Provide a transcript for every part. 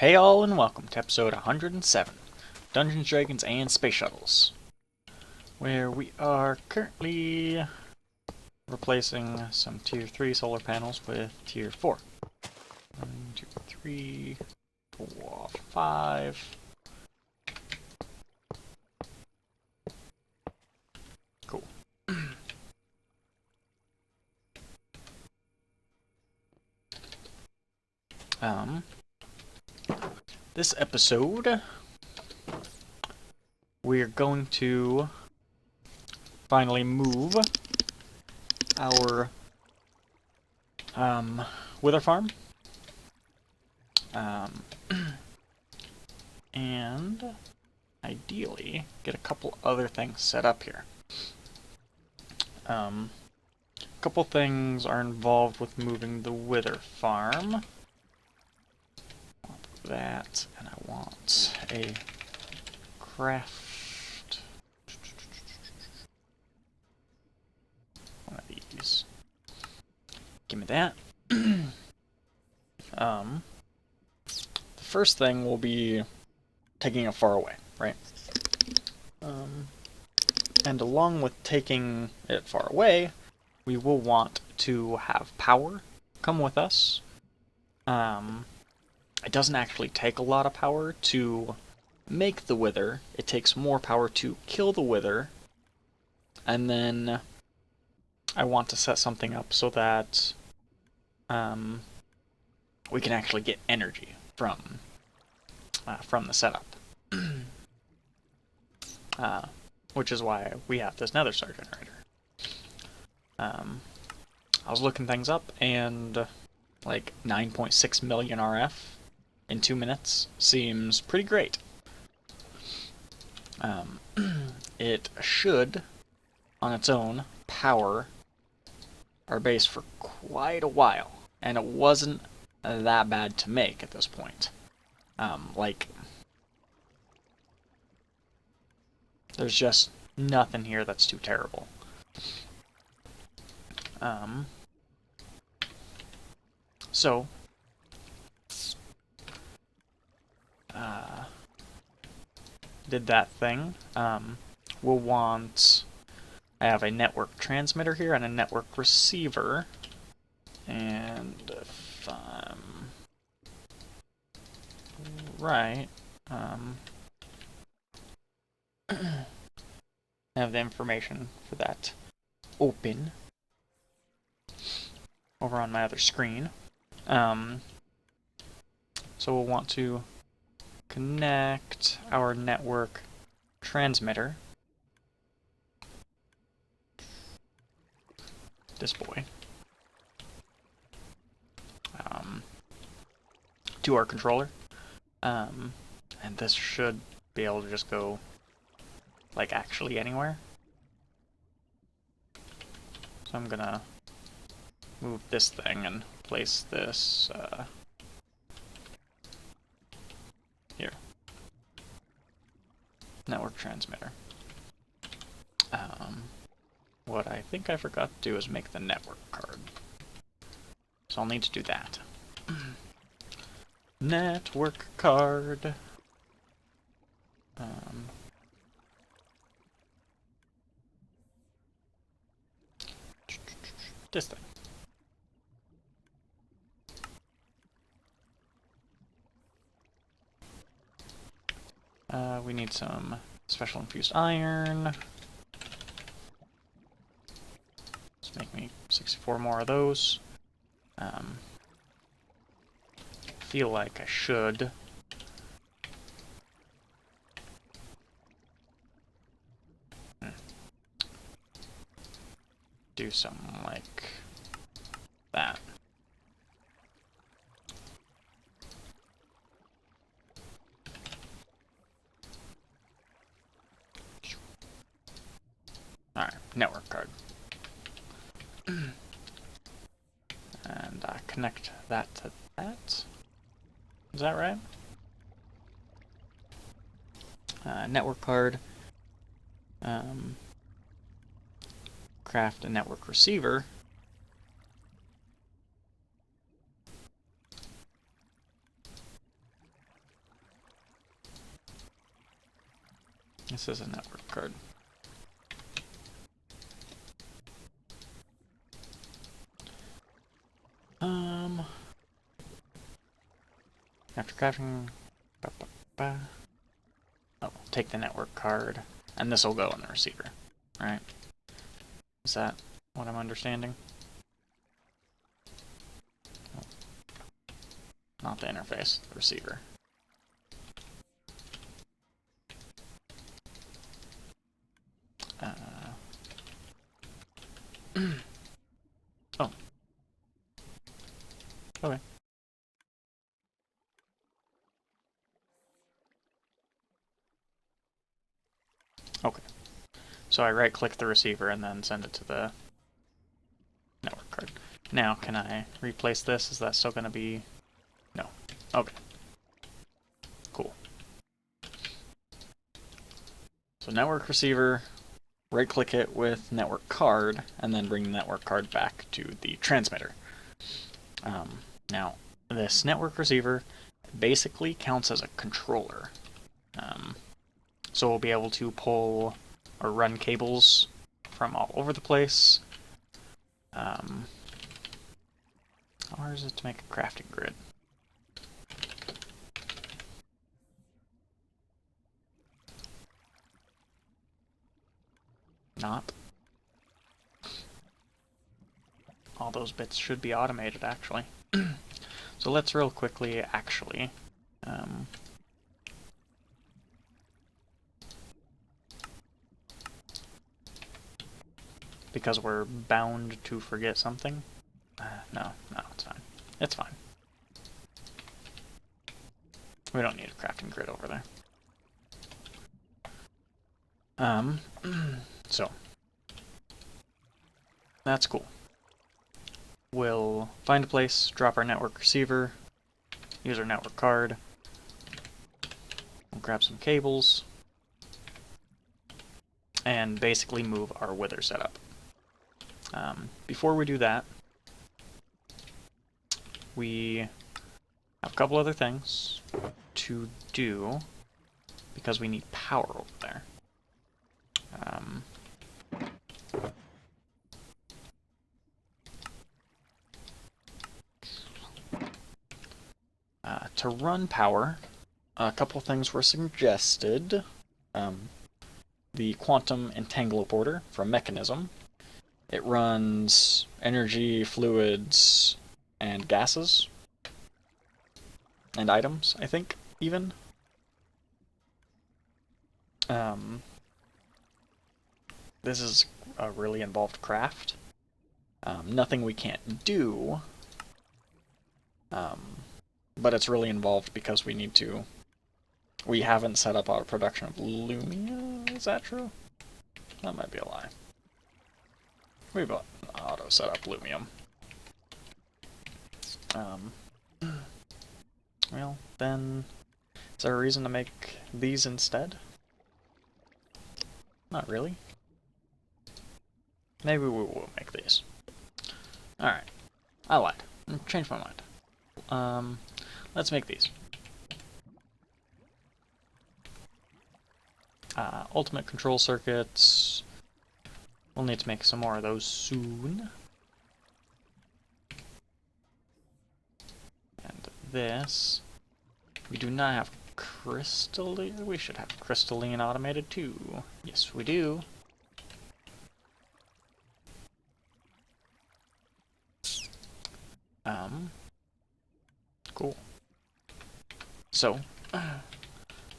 Hey all and welcome to episode 107, Dungeons, Dragons, and Space Shuttles, where we are currently replacing some tier 3 solar panels with tier 4. 1, 2, 3, 4, 5. Cool. This episode, we're going to finally move our wither farm, and ideally get a couple other things set up here. A couple things are involved with moving the wither farm. That, and I want a craft. One of these. Give me that. The first thing will be taking it far away, right? And along with taking it far away, we will want to have power come with us. It doesn't actually take a lot of power to make the wither. It takes more power to kill the wither. And then I want to set something up so that we can actually get energy from the setup. Which is why we have this nether star generator. I was looking things up, and like 9.6 million RF in 2 minutes seems pretty great. It should, on its own, power our base for quite a while, and it wasn't that bad to make at this point. There's just nothing here that's too terrible. So, did that thing. We'll want... I have a network transmitter here and a network receiver. And if I'm right, I have the information for that open over on my other screen. So we'll want to connect our network transmitter, this boy, to our controller, and this should be able to just go like actually anywhere. So I'm gonna move this thing and place this here. Network transmitter. What I think I forgot to do is make the network card. So I'll need to do that. Network card. This thing. We need some special infused iron. Let's make me 64 more of those. Feel like I should do something like that. Alright, network card. And connect that to that. Is that right? Network card. Craft a network receiver. This is a network card. After crafting, oh, take the network card, and this will go in the receiver, right? Is that what I'm understanding? Oh, not the interface, the receiver. Oh. Okay. Okay. So I right-click the receiver and then send it to the network card. Now, can I replace this? Is that still going to be... No. Okay. Cool. So network receiver, right-click it with network card, and then bring the network card back to the transmitter. Now, this network receiver basically counts as a controller. So we'll be able to pull or run cables from all over the place. How hard is it to make a crafting grid? Not. All those bits should be automated, actually. So let's real quickly, actually, because we're bound to forget something. No, it's fine. It's fine. We don't need a crafting grid over there. So that's cool. We'll find a place, drop our network receiver, use our network card, we'll grab some cables, and basically move our wither setup. Before we do that, we have a couple other things to do because we need power over there. To run power, a couple things were suggested. The quantum entangloporter from Mechanism. It runs energy, fluids, and gases. And items, I think, even. This is a really involved craft. Nothing we can't do. But it's really involved because we need to... We haven't set up auto production of Lumia. Is that true? That might be a lie. We've auto set up Lumium. Well, then... Is there a reason to make these instead? Not really. Maybe we will make these. Alright. I lied. Changed my mind. Let's make these. Ultimate control circuits. We'll need to make some more of those soon. And this. We do not have crystalline. We should have crystalline automated too. Yes, we do. Cool. So,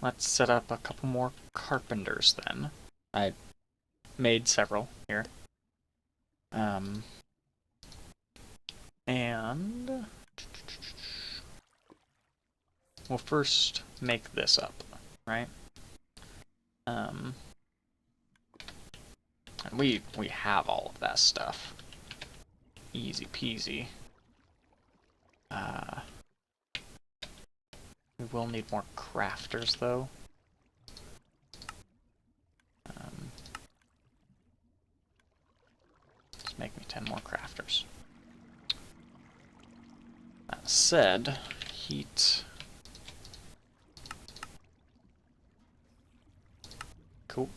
let's set up a couple more carpenters then. I made several here. And we'll first make this up, right? And we have all of that stuff. Easy peasy. We will need more crafters, though. Just make me 10 more crafters. That said, heat... Cool.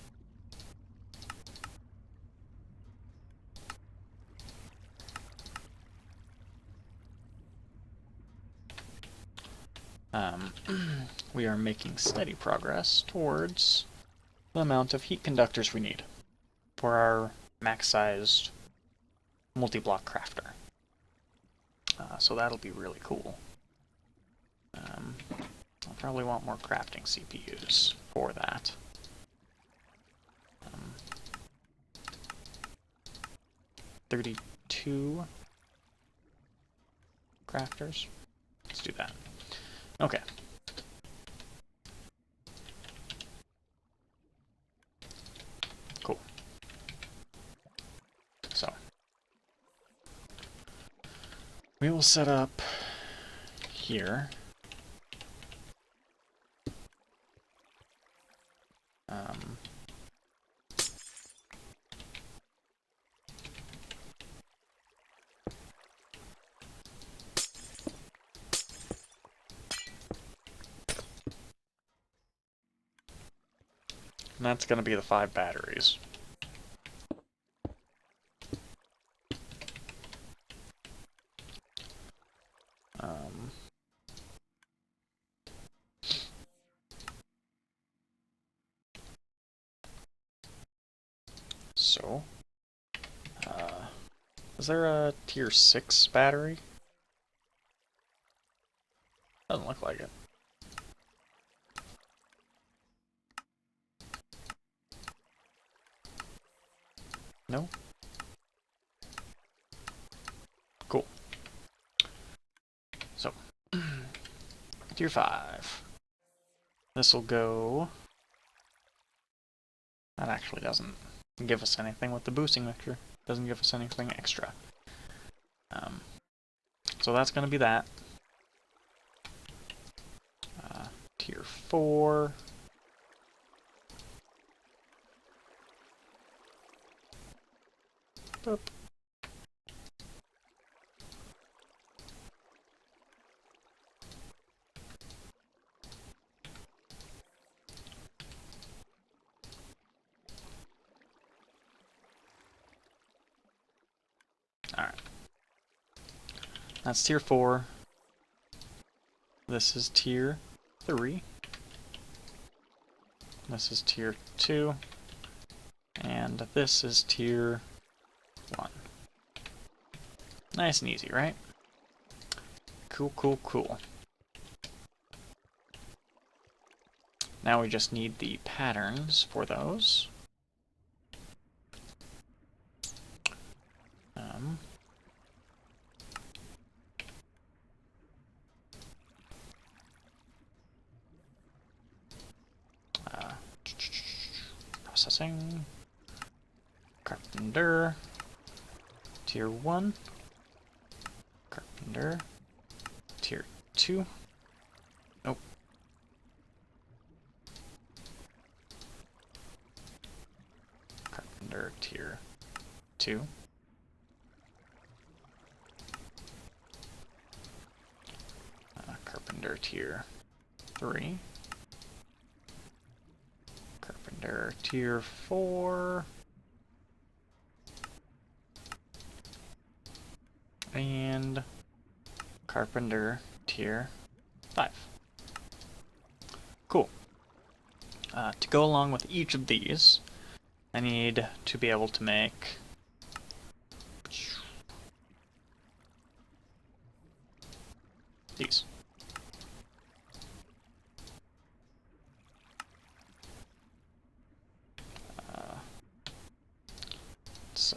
We are making steady progress towards the amount of heat conductors we need for our max-sized multi-block crafter. So that'll be really cool. I'll probably want more crafting CPUs for that. 32 crafters. Let's do that. Okay. Cool. So we will set up here. And that's going to be the 5 batteries. So, is there a tier 6 battery? Doesn't look like it. No? Cool. So, tier 5. This will go... That actually doesn't give us anything with the boosting mixture. Doesn't give us anything extra. So that's going to be that. Tier 4. Boop. Alright. That's tier 4. This is tier 3. This is tier 2. And this is tier 1. Nice and easy, right? Cool, cool, cool. Now we just need the patterns for those. Processing. Carpenter. Tier 1. Carpenter. Tier 2. Nope. Carpenter tier 2. Carpenter tier 3. Carpenter tier 4. And Carpenter tier 5. Cool. To go along with each of these, I need to be able to make these. It's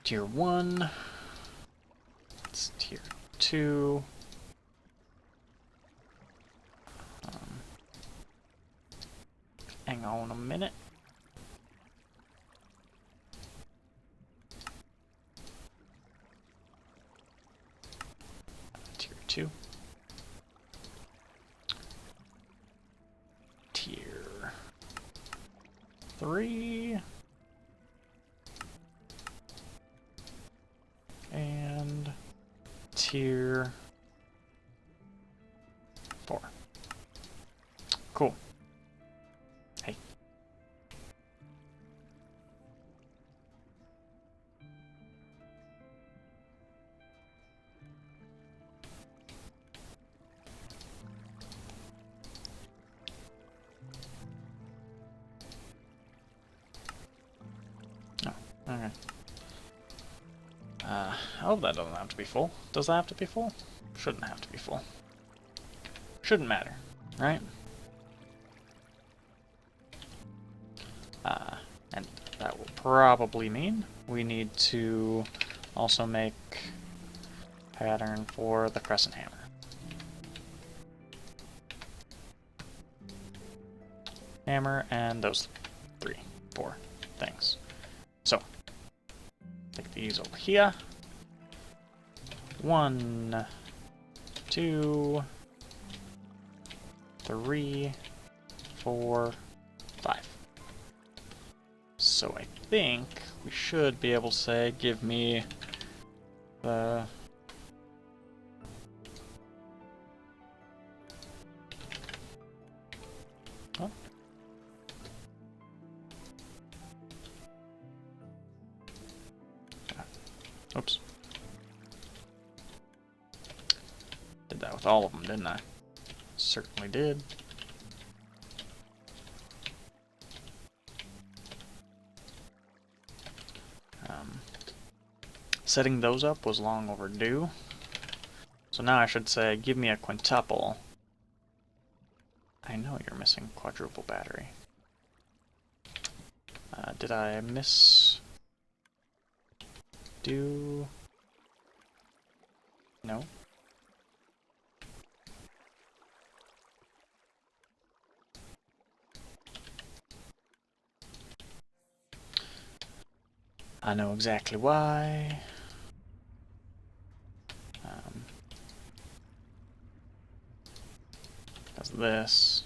tier 1. It's tier 2. Hang on a minute. Tier 2. Tier 3. And tier 4. Cool. Okay. I hope that doesn't have to be full. Does that have to be full? Shouldn't have to be full. Shouldn't matter, right? And that will probably mean we need to also make pattern for the Crescent Hammer. Hammer and those 4 things. So, take these over here. 1, 2, 3, 4, 5. So I think we should be able to say, give me the... Oh. Oops. Did that with all of them, didn't I? Certainly did. Setting those up was long overdue. So now I should say, give me a quintuple. I know you're missing quadruple battery. Did I miss... do... No? I know exactly why. Because this...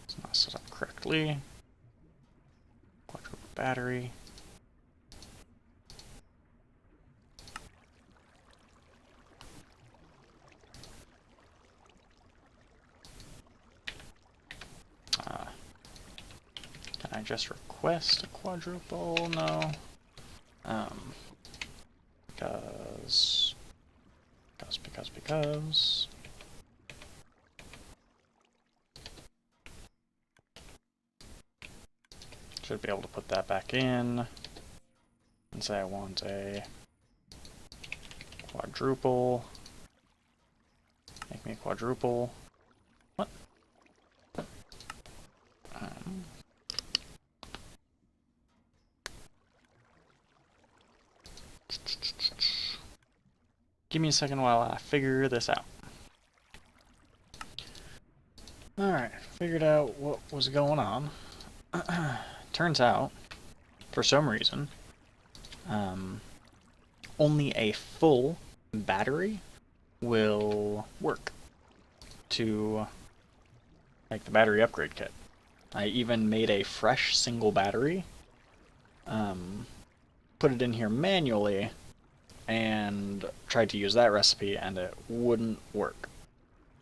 it's not set up correctly. Quadruple battery. Can I just request a quadruple? No. Because... should be able to put that back in and say I want a quadruple. Make me a quadruple. What? Give me a second while I figure this out. Alright, figured out what was going on. Turns out, for some reason, only a full battery will work to make the battery upgrade kit. I even made a fresh single battery, put it in here manually, and tried to use that recipe, and it wouldn't work.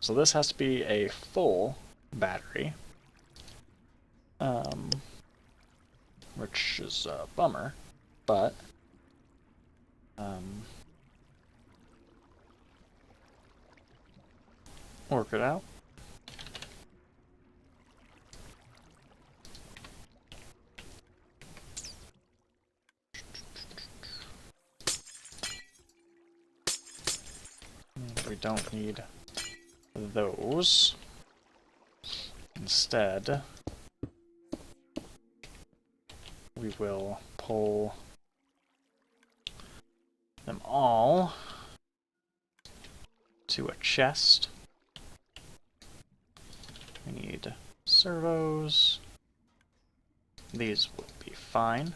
So this has to be a full battery, which is a bummer, but work it out. We don't need those. Instead, we will pull them all to a chest. We need servos. These will be fine.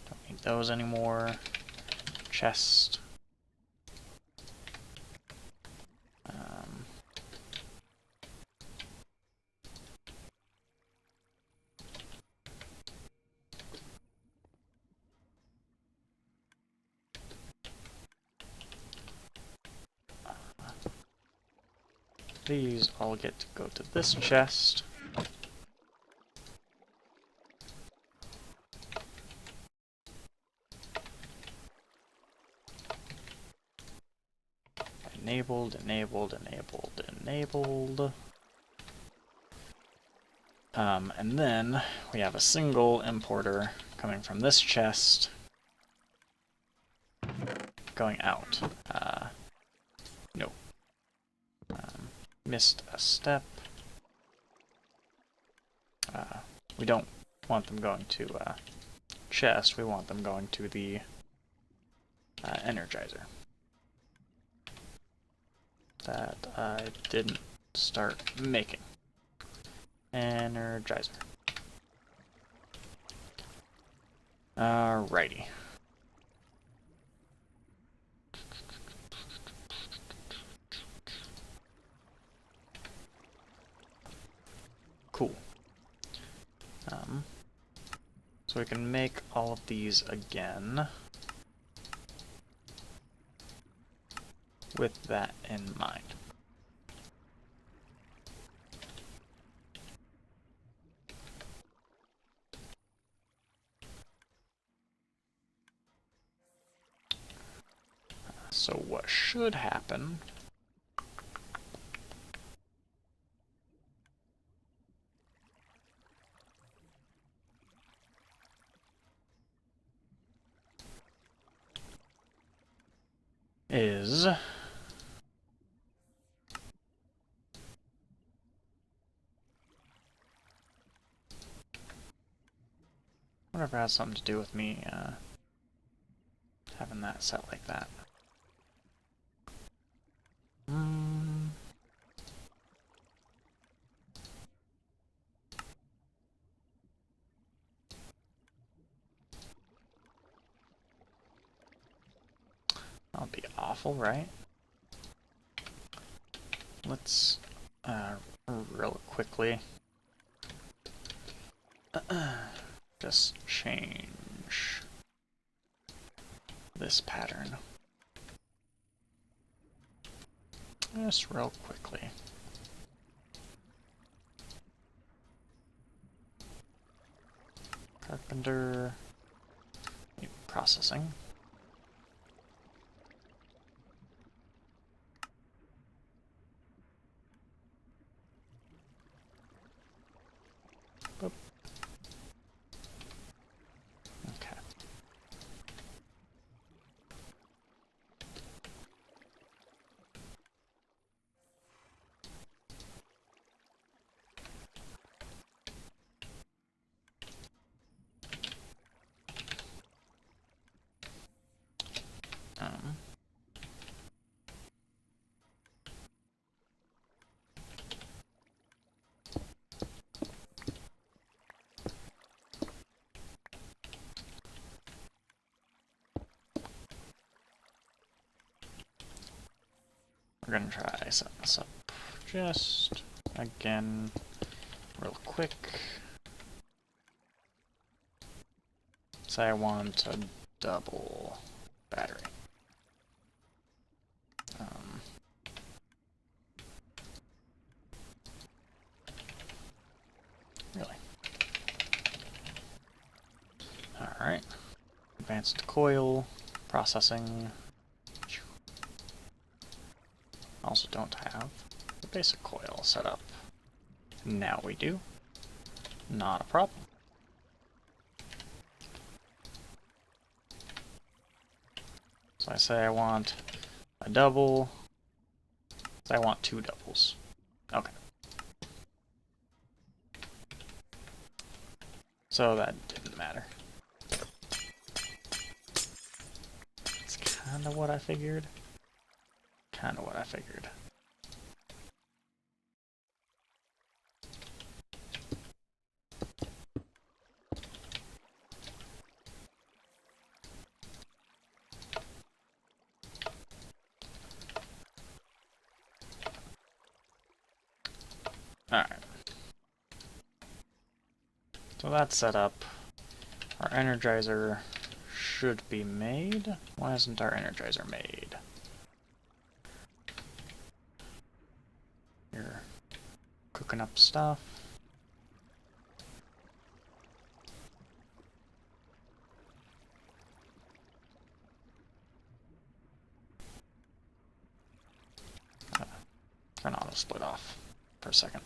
Don't need those anymore. Chest. These all get to go to this chest. Enabled, enabled, enabled, enabled. And then we have a single importer coming from this chest, going out. Nope. Missed a step. We don't want them going to chest, we want them going to the energizer. That I didn't start making. Energizer. Alrighty. Cool. So we can make all of these again with that in mind. So what should happen is whatever has something to do with me having that set like that. That'll be awful, right? Let's real quickly just change this pattern. Just real quickly. Carpenter processing. Boop. Okay. We're gonna try setting this up just again real quick. Say I want a double battery. Really? Alright. Advanced coil processing. Also don't have the basic coil set up. Now we do. Not a problem. So I say I want a double. So I want two doubles. Okay. So that didn't matter. It's kind of what I figured. Kind of what I figured. Alright. So that's set up. Our energizer should be made. Why isn't our energizer made? You're cooking up stuff. Turn auto split off for a second.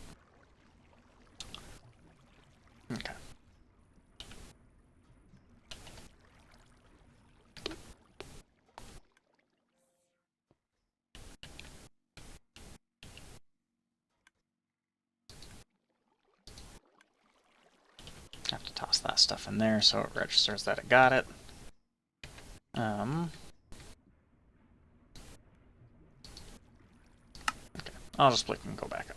Toss that stuff in there so it registers that it got it. Okay, I'll just click and go back up.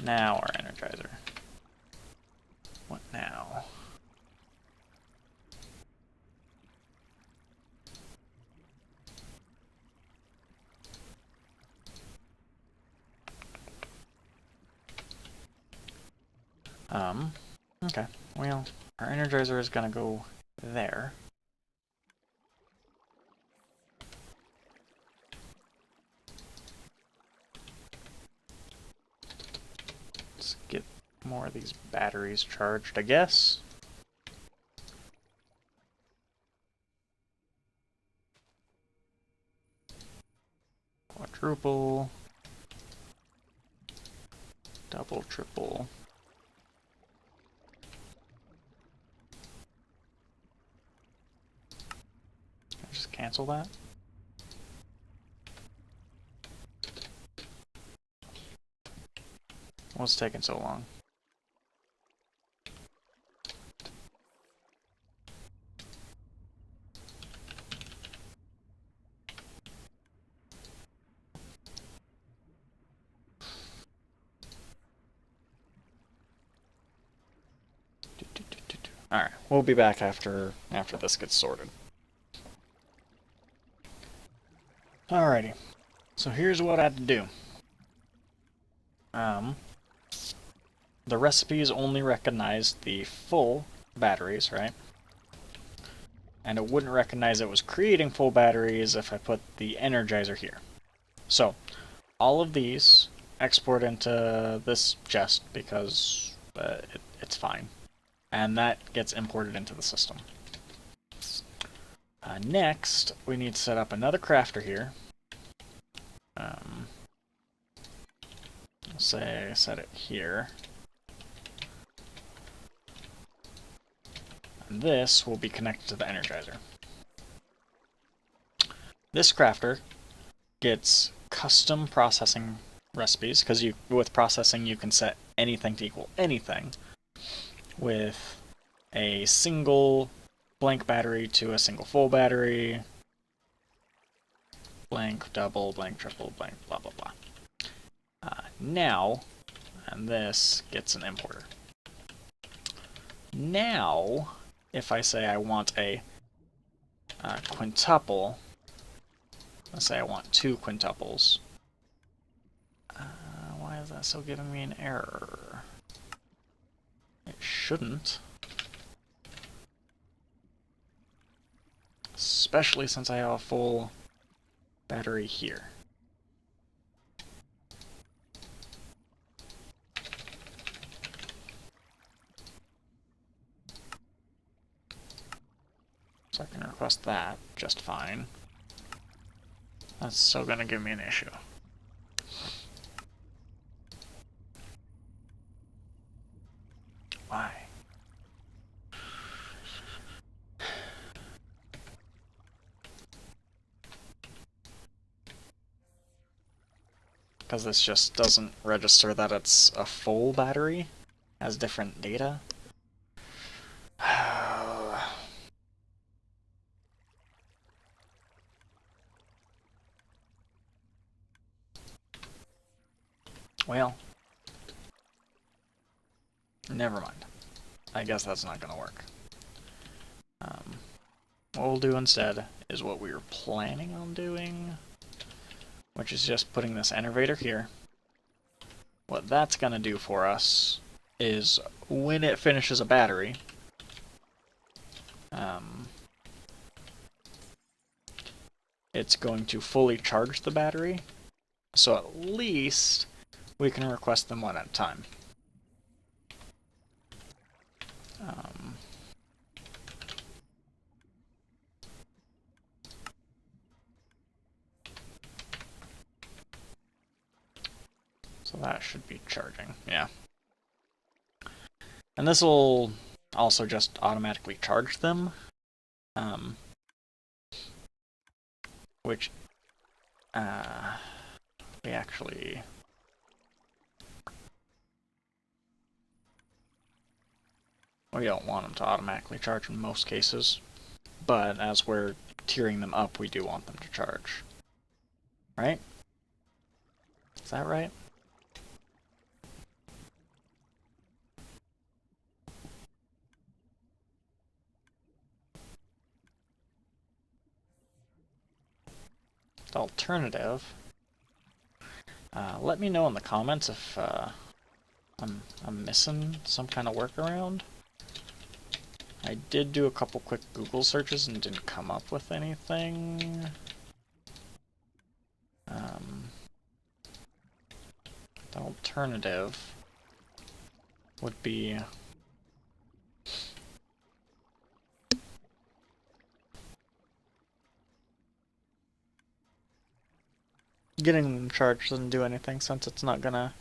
Now our energizer. What now? Okay, well, our energizer is gonna go there. Let's get more of these batteries charged, I guess. Quadruple. Double, triple. Can I just cancel that? What's taking so long? Alright, we'll be back after this gets sorted. Alrighty, so here's what I had to do. The recipes only recognized the full batteries, right? And it wouldn't recognize it was creating full batteries if I put the energizer here. So, all of these export into this chest because it's fine. And that gets imported into the system. Next, we need to set up another crafter here. Say I set it here. And this will be connected to the energizer. This crafter gets custom processing recipes, because with processing you can set anything to equal anything, with a single blank battery to a single full battery, blank double, blank triple, blank blah blah blah. Now, and this gets an importer. Now, if I say I want a quintuple, let's say I want 2 quintuples. Why is that still giving me an error? It shouldn't. Especially since I have a full battery here. So I can request that just fine. That's still going to give me an issue. Why? Because this just doesn't register that it's a full battery? Has different data? Well, never mind. I guess that's not going to work. What we'll do instead is what we were planning on doing, which is just putting this enervator here. What that's going to do for us is when it finishes a battery, it's going to fully charge the battery, so at least we can request them one at a time. So that should be charging, yeah. And this will also just automatically charge them, which we actually We don't want them to automatically charge in most cases, but as we're tiering them up, we do want them to charge. Right? Is that right? The alternative, let me know in the comments if I'm missing some kind of workaround. I did do a couple quick Google searches and didn't come up with anything. The alternative would be getting them charged doesn't do anything since it's not gonna...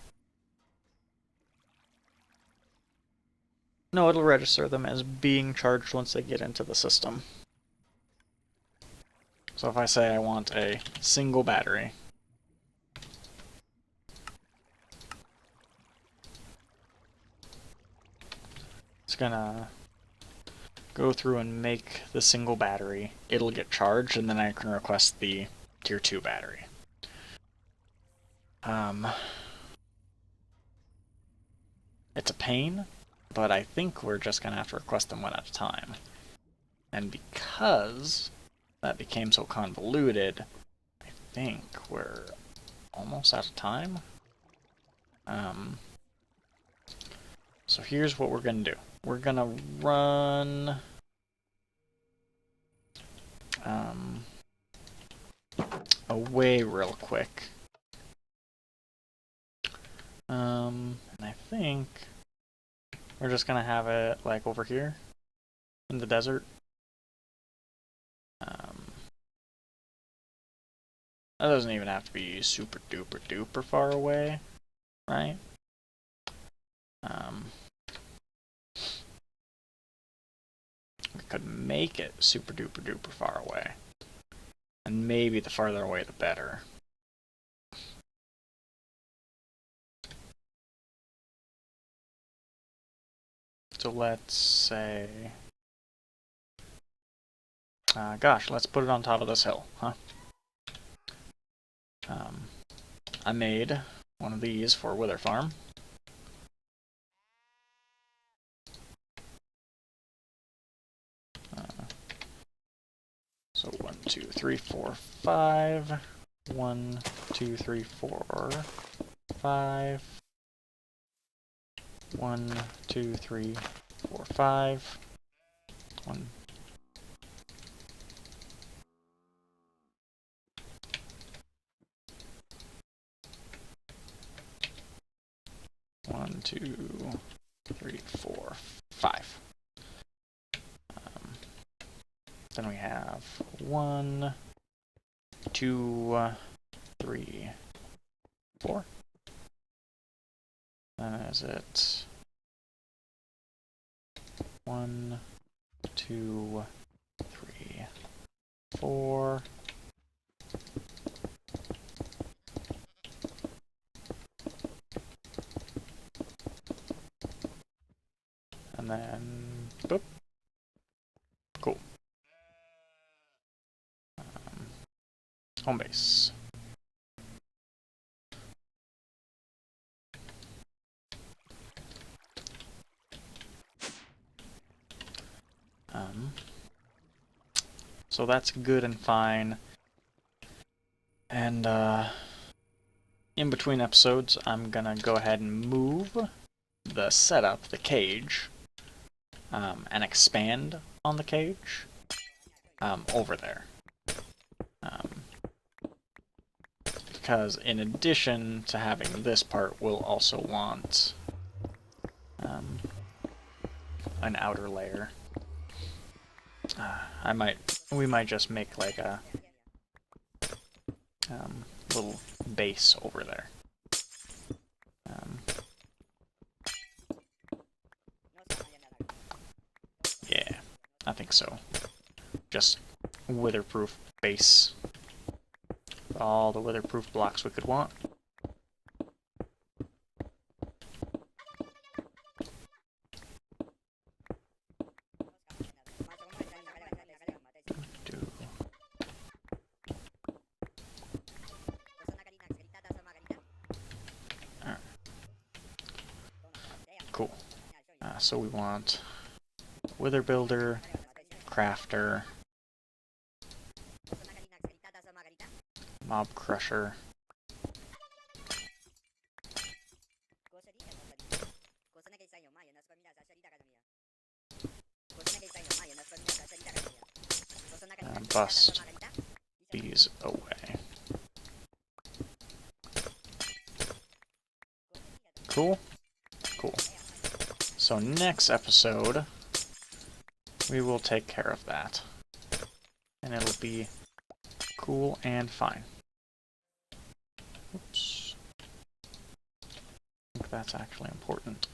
No, it'll register them as being charged once they get into the system. So if I say I want a single battery, it's gonna go through and make the single battery. It'll get charged, and then I can request the tier 2 battery. It's a pain, but I think we're just gonna have to request them one at a time. And because that became so convoluted, I think we're almost out of time. So here's what we're gonna do. We're gonna run away real quick. And I think we're just gonna have it like over here in the desert. That doesn't even have to be super duper duper far away, right? We could make it super duper duper far away. And maybe the farther away the better. So let's say... gosh, let's put it on top of this hill, huh? I made one of these for Wither Farm. So 1, 2, 3, 4, 5. 1, 2, 3, 4, 5. 1, 2, 3, 4, 5. 1. One, 2, 3, 4, 5. Then we have 1, 2, 3, 4. Then is it 1, 2, 3, 4. And then, boop. Cool. Home base. So that's good and fine. And in between episodes, I'm gonna go ahead and move the setup, the cage, and expand on the cage over there. Because in addition to having this part, we'll also want an outer layer. We might just make like a little base over there. Yeah, I think so. Just witherproof base. All the witherproof blocks we could want. So we want Wither Builder, Crafter, Mob Crusher, and bust these away. Cool? Cool. So next episode, we will take care of that. And it'll be cool and fine. Oops. I think that's actually important.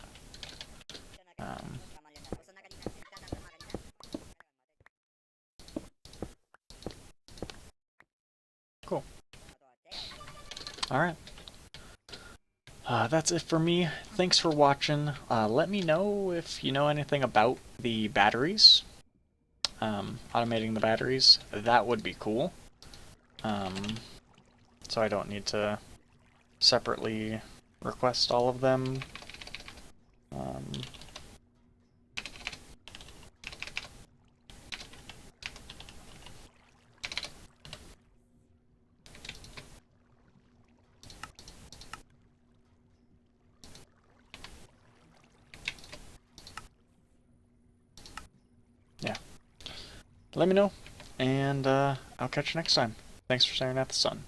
Cool. Alright. That's it for me. Thanks for watching. Let me know if you know anything about the batteries. Automating the batteries. That would be cool. So I don't need to separately request all of them. Yeah. Let me know, and I'll catch you next time. Thanks for staring at the sun.